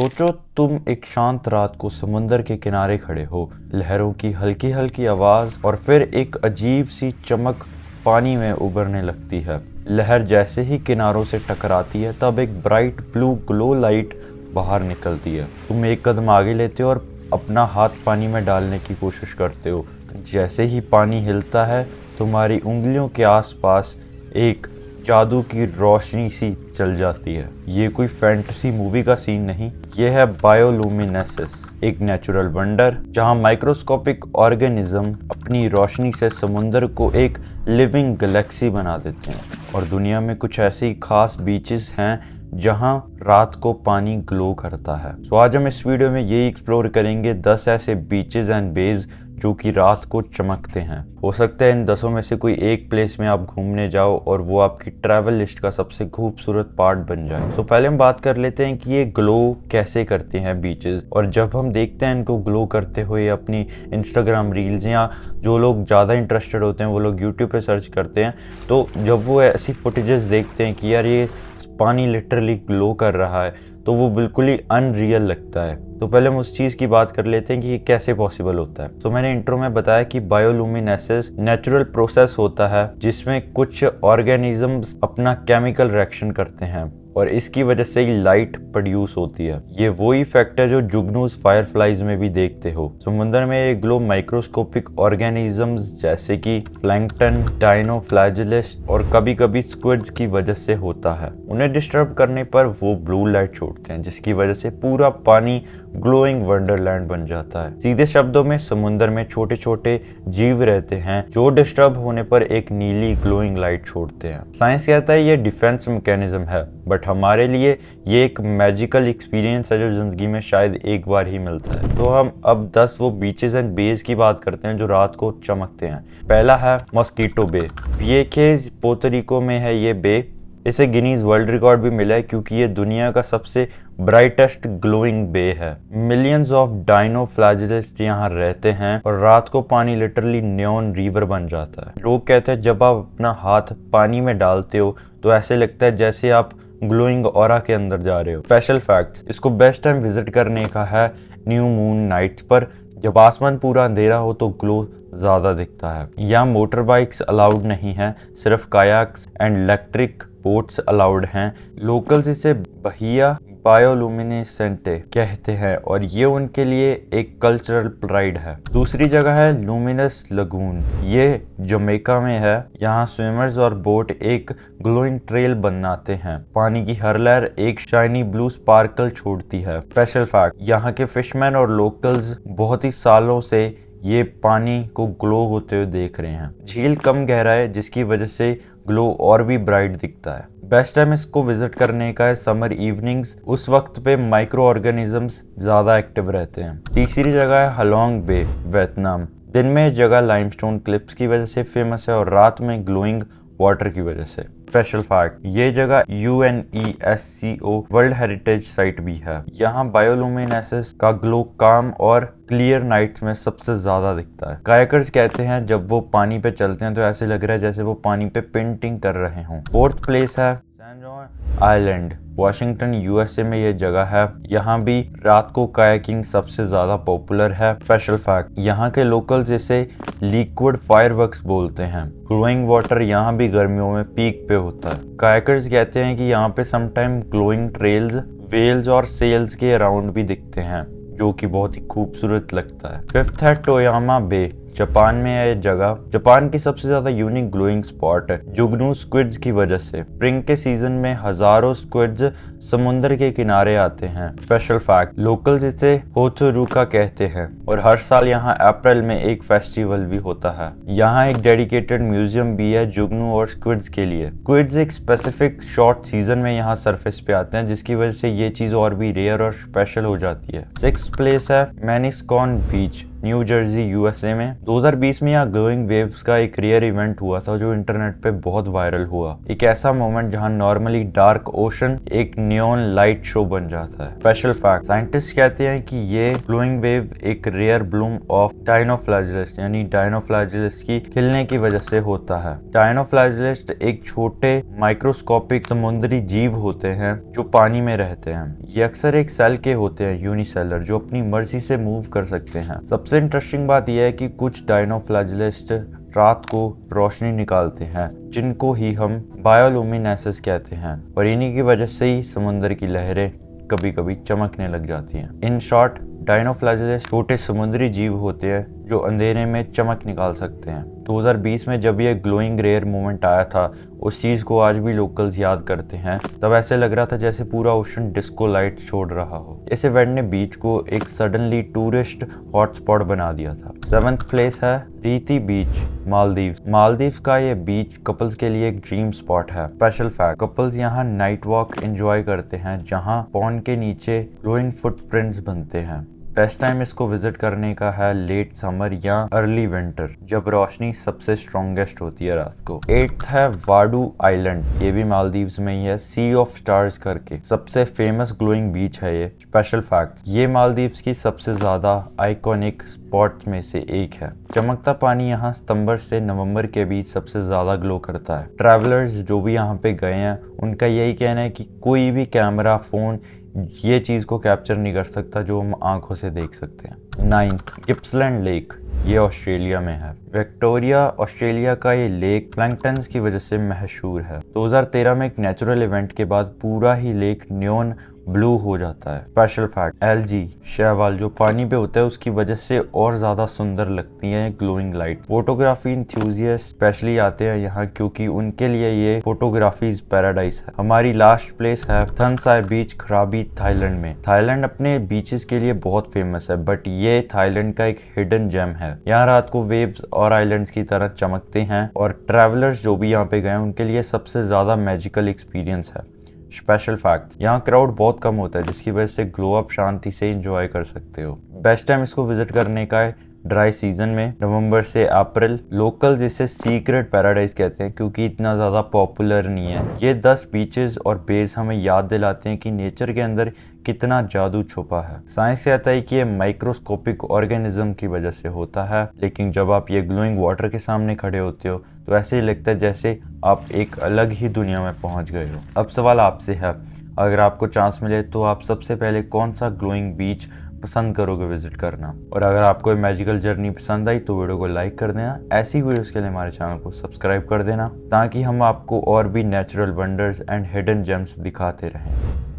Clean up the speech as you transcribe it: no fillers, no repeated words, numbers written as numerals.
सोचो तुम एक शांत रात को समुंदर के किनारे खड़े हो, लहरों की हल्की हल्की आवाज और फिर एक अजीब सी चमक पानी में उभरने लगती है। लहर जैसे ही किनारों से टकराती है तब एक ब्राइट ब्लू ग्लो लाइट बाहर निकलती है। तुम एक कदम आगे लेते हो और अपना हाथ पानी में डालने की कोशिश करते हो। जैसे ही पानी हिलता है तुम्हारी उंगलियों के आसपास एक जादू की रोशनी सी चल जाती है। ये कोई फैंटेसी मूवी का सीन नहीं, ये है बायोलुमिनेसेंस, एक नेचुरल वंडर जहां माइक्रोस्कोपिक ऑर्गेनिज्म अपनी रोशनी से समुंदर को एक लिविंग गैलेक्सी बना देते हैं। और दुनिया में कुछ ऐसे ही खास बीचेस हैं जहां रात को पानी ग्लो करता है। तो आज हम इस वीडियो में ये एक्सप्लोर करेंगे 10 ऐसे बीचेस एंड बेज जो कि रात को चमकते हैं। हो सकता है इन 10 में से कोई एक प्लेस में आप घूमने जाओ और वो आपकी ट्रैवल लिस्ट का सबसे खूबसूरत पार्ट बन जाए। तो पहले हम बात कर लेते हैं कि ये ग्लो कैसे करते हैं बीचेस। और जब हम देखते हैं इनको ग्लो करते हुए अपनी इंस्टाग्राम रील्स, या जो लोग ज़्यादा इंटरेस्टेड होते हैं वो लोग यूट्यूब पे सर्च करते हैं, तो जब वो ऐसी फुटेजेस देखते हैं कि यार ये पानी लिटरली ग्लो कर रहा है तो वो बिल्कुल ही अनरियल लगता है। तो पहले हम उस चीज़ की बात कर लेते हैं कि ये कैसे पॉसिबल होता है। तो मैंने इंट्रो में बताया कि बायोलुमिनेसेंस नेचुरल प्रोसेस होता है जिसमें कुछ ऑर्गेनिजम्स अपना केमिकल रिएक्शन करते हैं और इसकी वजह से ही लाइट प्रोड्यूस होती है। ये वो इफेक्ट है जो जुगनूस फायरफ्लाइज में भी देखते हो। समुद्र में ये ग्लो माइक्रोस्कोपिक ऑर्गेनिजम्स जैसे कि प्लैंकटन, डायनोफ्लैजिलिस्ट और कभी कभी स्क्विड्स की वजह से होता है। उन्हें डिस्टर्ब करने पर वो ब्लू लाइट छोड़ते हैं जिसकी वजह से पूरा पानी ग्लोइंग वंडरलैंड बन जाता है। सीधे शब्दों में समुद्र में छोटे छोटे जीव रहते हैं जो डिस्टर्ब होने पर एक नीली ग्लोइंग लाइट छोड़ते हैं। साइंस कहता है ये डिफेंस मैकेनिज्म है, बट हमारे लिए ये एक मैजिकल एक्सपीरियंस है जो जिंदगी में शायद एक बार ही मिलता है। तो हम अब 10 वो बीचेस एंड बेज की बात करते हैं जो रात को चमकते हैं। पहला है मॉस्किटो बे। विएकेज पोर्टोरिको में है ये बे। इसे गिनीज वर्ल्ड रिकॉर्ड भी मिला है क्योंकि ये दुनिया का सबसे ब्राइटेस्ट ग्लोइंग बे है। मिलियंस ऑफ डायनोफ्लैजिलिस्ट यहाँ रहते हैं और रात को पानी लिटरली नियॉन रिवर बन जाता है। लोग कहते हैं जब आप अपना हाथ पानी में डालते हो तो ऐसे लगता है जैसे आप ग्लोइंग ऑरा के अंदर जा रहे हो। स्पेशल फैक्ट्स, इसको बेस्ट टाइम विजिट करने का है न्यू मून नाइट्स पर, जब आसमान पूरा अंधेरा हो तो ग्लो ज्यादा दिखता है। यहाँ मोटर बाइक्स अलाउड नहीं है, सिर्फ कायाक्स एंड इलेक्ट्रिक बोट्स अलाउड हैं। लोकल्स इसे बहिया बायोलुमिनेसेंटे कहते हैं और ये उनके लिए एक कल्चरल प्राइड है। दूसरी जगह है लुमिनस लगून, ये जमैका में है। यहाँ स्विमर्स और बोट एक ग्लोइंग ट्रेल बनाते हैं। पानी की हर लहर एक शाइनी ब्लू स्पार्कल छोड़ती है। स्पेशल फैक्ट, यहाँ के फिशमैन और लोकल्स बहुत ही सालों से ये पानी को ग्लो होते हुए देख रहे हैं। झील कम गहरा है जिसकी वजह से ग्लो और भी ब्राइट दिखता है। बेस्ट टाइम इसको विजिट करने का है समर इवनिंग्स, उस वक्त पे माइक्रो ऑर्गेनिजम्स ज्यादा एक्टिव रहते हैं। तीसरी जगह है हालोंग बे, वियतनाम। दिन में ये जगह लाइमस्टोन क्लिप्स की वजह से फेमस है और रात में ग्लोइंग वाटर की वजह से। स्पेशल फैक्ट, ये जगह UNESCO वर्ल्ड हेरिटेज साइट भी है। यहाँ बायोलुमिनेसेंस का ग्लो काम और क्लियर नाइट्स में सबसे ज्यादा दिखता है। कायाकर्स कहते हैं जब वो पानी पे चलते हैं तो ऐसे लग रहा है जैसे वो पानी पे पेंटिंग कर रहे हों। फोर्थ प्लेस है San Juan Island, Washington USA में ये जगह है। यहाँ भी रात को कायाकिंग सबसे ज्यादा पॉपुलर है। स्पेशल फैक्ट, यहाँ के लोकल्स इसे लिक्विड फायरवर्क्स बोलते हैं। ग्लोइंग वाटर यहाँ भी गर्मियों में पीक पे होता है। कायाकर्स कहते हैं कि यहाँ पे समटाइम ग्लोइंग ट्रेल्स, वेल्स और सेल्स के अराउंड भी दिखते हैं जो कि बहुत ही खूबसूरत लगता है। फिफ्थ है टोयामा बे, जापान में है ये जगह। जापान की सबसे ज्यादा यूनिक ग्लोइंग स्पॉट है जुगनू स्क्विड्स की वजह से। स्प्रिंग के सीजन में हजारों स्क्विड्स समुद्र के किनारे आते हैं। स्पेशल फैक्ट, लोकल्स इसे होतोरुका कहते हैं और हर साल यहाँ अप्रैल में एक फेस्टिवल भी होता है। यहाँ एक डेडिकेटेड म्यूजियम भी है जुगनू और स्क्विड्स के लिए। स्क्विड्स एक स्पेसिफिक शॉर्ट सीजन में यहाँ सरफेस पे आते हैं जिसकी वजह से ये चीज और भी रेयर और स्पेशल हो जाती है। सिक्स्थ प्लेस है मैनिस्कॉन बीच, न्यू जर्सी यूएसए में। 2020 में यहाँ ग्लोइंग वेव्स का एक रेयर इवेंट हुआ था जो इंटरनेट पे बहुत वायरल हुआ। एक ऐसा मोमेंट जहाँ नॉर्मली डार्क ओशन एक नियॉन लाइट शो बन जाता है। स्पेशल फैक्ट, साइंटिस्ट कहते हैं कि ये ग्लोइंग वेव एक रेयर ब्लूम ऑफ डायनोफ्लैजिलिस्ट यानी डायनोफ्लैजिलिस्ट की खिलने की वजह से होता है। डायनोफ्लैजिलिस्ट एक छोटे माइक्रोस्कोपिक समुद्री जीव होते हैं जो पानी में रहते हैं। ये अक्सर एक सेल के होते हैं, यूनिसेलर, जो अपनी मर्जी से मूव कर सकते हैं। सबसे इंटरेस्टिंग बात यह है कि कुछ डायनोफ्लैजिलिस्ट रात को रोशनी निकालते हैं जिनको ही हम बायोलुमिनेसेंस कहते हैं, और इन्हीं की वजह से ही समुद्र की लहरें कभी कभी चमकने लग जाती हैं। इन शॉर्ट, डायनोफ्लैजिलिस्ट छोटे समुद्री जीव होते हैं जो अंधेरे में चमक निकाल सकते हैं। 2020 में जब ये ग्लोइंग रेयर मोमेंट आया था, उस चीज़ को आज भी लोकल्स याद करते हैं। तब ऐसे लग रहा था जैसे पूरा ओशन डिस्को लाइट छोड़ रहा हो। इस इवेंट ने बीच को एक सडनली टूरिस्ट हॉटस्पॉट बना दिया था। 7th प्लेस है रीति बीच, मालदीव्स। मालदीव्स का ये बीच कपल्स के लिए एक ड्रीम स्पॉट है। स्पेशल फैक्ट, कपल्स यहाँ नाइट वॉक एंजॉय करते हैं जहाँ पॉन्ड के नीचे ग्लोइंग फुटप्रिंट्स बनते हैं। बेस्ट टाइम इसको विजिट करने का है लेट समर या अर्ली विंटर, जब रोशनी सबसे स्ट्रॉन्गेस्ट होती है रात को। 8th है वाडू आइलैंड, ये भी मालदीव्स में ही है, सी ऑफ स्टार्स करके सबसे फेमस ग्लोइंग बीच है ये। स्पेशल फैक्ट, ये मालदीव्स की सबसे ज्यादा आइकॉनिक स्पॉट्स में से एक है। चमकता पानी यहाँ सितंबर से नवंबर के बीच सबसे ज्यादा ग्लो करता है। ट्रैवलर्स जो भी यहाँ पे गए हैं उनका यही कहना है कि कोई भी कैमरा, फोन ये चीज़ को कैप्चर नहीं कर सकता जो हम आंखों से देख सकते हैं। 9th गिप्सलैंड लेक, ये ऑस्ट्रेलिया में है। विक्टोरिया ऑस्ट्रेलिया का ये लेक प्लैंकटन्स की वजह से मशहूर है। 2013 में एक नेचुरल इवेंट के बाद पूरा ही लेक नियॉन ब्लू हो जाता है। स्पेशल फैक्ट, एलजी शैवाल जो पानी पे होता है उसकी वजह से और ज्यादा सुंदर लगती है ग्लोइंग लाइट। फोटोग्राफी इंथ्यूजियस्ट स्पेशली आते हैं यहाँ क्योंकि उनके लिए ये फोटोग्राफी पैराडाइज है। हमारी लास्ट प्लेस है थनसाई बीच, खराबी, थाईलैंड में। थाईलैंड अपने बीचेस के लिए बहुत फेमस है, बट ये थाईलैंड का एक हिडन जेम है। यहाँ रात को वेव्स और आइलैंड्स की तरह चमकते हैं और ट्रैवलर्स जो भी यहाँ पे गए उनके लिए सबसे ज्यादा मैजिकल एक्सपीरियंस है। स्पेशल फैक्ट, यहाँ क्राउड बहुत कम होता है जिसकी वजह से ग्लो अप शांति से एंजॉय कर सकते हो। बेस्ट टाइम इसको विजिट करने का है ड्राई सीजन में, नवंबर से अप्रैल। लोकल्स इसे सीक्रेट पैराडाइज कहते हैं क्योंकि इतना ज़्यादा पॉपुलर नहीं है। ये 10 बीचेस और बेस हमें याद दिलाते हैं कि नेचर के अंदर कितना जादू छुपा है। साइंस कहता है कि ये माइक्रोस्कोपिक ऑर्गेनिज्म की वजह से होता है, लेकिन जब आप ये ग्लोइंग वाटर के सामने खड़े होते हो तो ऐसे ही लगता है जैसे आप एक अलग ही दुनिया में पहुंच गए हो। अब सवाल आपसे है, अगर आपको चांस मिले तो आप सबसे पहले कौन सा ग्लोइंग बीच पसंद करोगे विजिट करना? और अगर आपको मैजिकल जर्नी पसंद आई तो वीडियो को लाइक कर देना। ऐसी वीडियोस के लिए हमारे चैनल को सब्सक्राइब कर देना ताकि हम आपको और भी natural wonders and hidden gems दिखाते रहें।